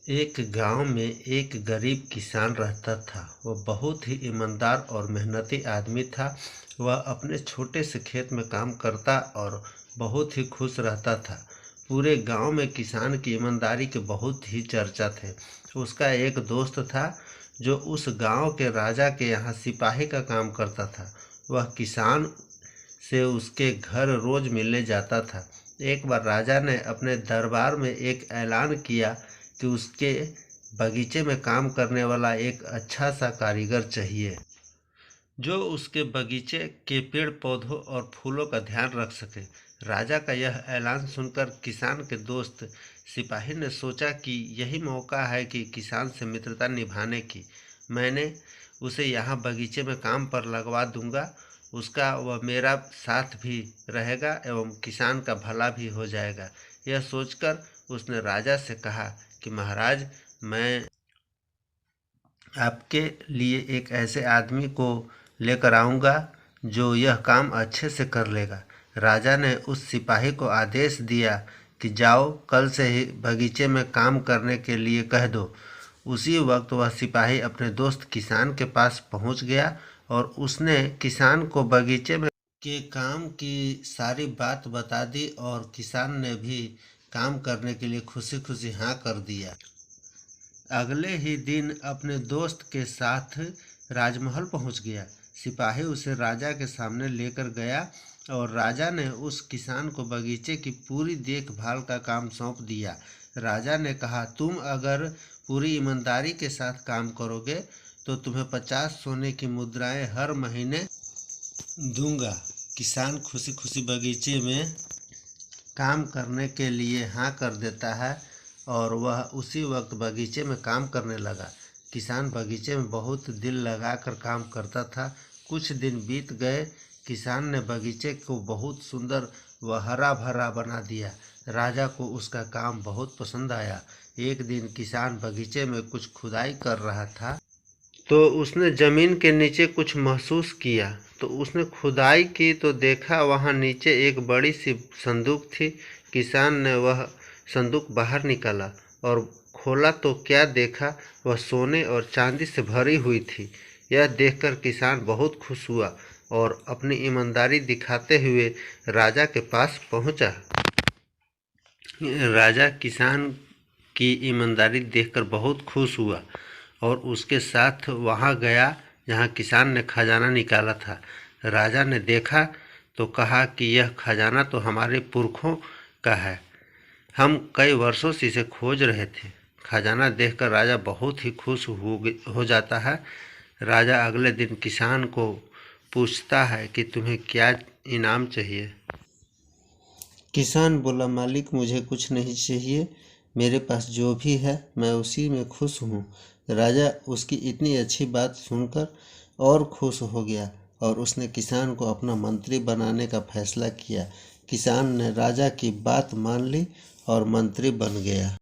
एक गांव में एक गरीब किसान रहता था। वह बहुत ही ईमानदार और मेहनती आदमी था। वह अपने छोटे से खेत में काम करता और बहुत ही खुश रहता था। पूरे गांव में किसान की ईमानदारी के बहुत ही चर्चा थे। उसका एक दोस्त था जो उस गांव के राजा के यहाँ सिपाही का काम करता था। वह किसान से उसके घर रोज मिलने जाता था। एक बार राजा ने अपने दरबार में एक ऐलान किया कि उसके बगीचे में काम करने वाला एक अच्छा सा कारीगर चाहिए जो उसके बगीचे के पेड़ पौधों और फूलों का ध्यान रख सके। राजा का यह ऐलान सुनकर किसान के दोस्त सिपाही ने सोचा कि यही मौका है कि किसान से मित्रता निभाने की। मैंने उसे यहाँ बगीचे में काम पर लगवा दूंगा। उसका वह मेरा साथ भी रहेगा एवं किसान का भला भी हो जाएगा। यह सोचकर उसने राजा से कहा कि महाराज, मैं आपके लिए एक ऐसे आदमी को लेकर आऊँगा जो यह काम अच्छे से कर लेगा। राजा ने उस सिपाही को आदेश दिया कि जाओ, कल से ही बगीचे में काम करने के लिए कह दो। उसी वक्त वह सिपाही अपने दोस्त किसान के पास पहुंच गया और उसने किसान को बगीचे में के काम की सारी बात बता दी और किसान ने भी काम करने के लिए खुशी खुशी हाँ कर दिया। अगले ही दिन अपने दोस्त के साथ राजमहल पहुंच गया। सिपाही उसे राजा के सामने लेकर गया और राजा ने उस किसान को बगीचे की पूरी देखभाल का काम सौंप दिया। राजा ने कहा, तुम अगर पूरी ईमानदारी के साथ काम करोगे तो तुम्हें 50 सोने की मुद्राएं हर महीने दूंगा। किसान खुशी खुशी बगीचे में काम करने के लिए हाँ कर देता है और वह उसी वक्त बगीचे में काम करने लगा। किसान बगीचे में बहुत दिल लगाकर काम करता था। कुछ दिन बीत गए। किसान ने बगीचे को बहुत सुंदर व हरा भरा बना दिया। राजा को उसका काम बहुत पसंद आया। एक दिन किसान बगीचे में कुछ खुदाई कर रहा था तो उसने जमीन के नीचे कुछ महसूस किया। तो उसने खुदाई की तो देखा वहां नीचे एक बड़ी सी संदूक थी। किसान ने वह संदूक बाहर निकाला और खोला तो क्या देखा, वह सोने और चांदी से भरी हुई थी। यह देखकर किसान बहुत खुश हुआ और अपनी ईमानदारी दिखाते हुए राजा के पास पहुंचा। राजा किसान की ईमानदारी देखकर बहुत खुश हुआ और उसके साथ वहां गया जहां किसान ने खजाना निकाला था। राजा ने देखा तो कहा कि यह खजाना तो हमारे पुरखों का है। हम कई वर्षों से इसे खोज रहे थे। खजाना देखकर राजा बहुत ही खुश हो जाता है। राजा अगले दिन किसान को पूछता है कि तुम्हें क्या इनाम चाहिए। किसान बोला, मालिक, मुझे कुछ नहीं चाहिए। मेरे पास जो भी है मैं उसी में खुश हूँ। राजा उसकी इतनी अच्छी बात सुनकर और खुश हो गया और उसने किसान को अपना मंत्री बनाने का फैसला किया। किसान ने राजा की बात मान ली और मंत्री बन गया।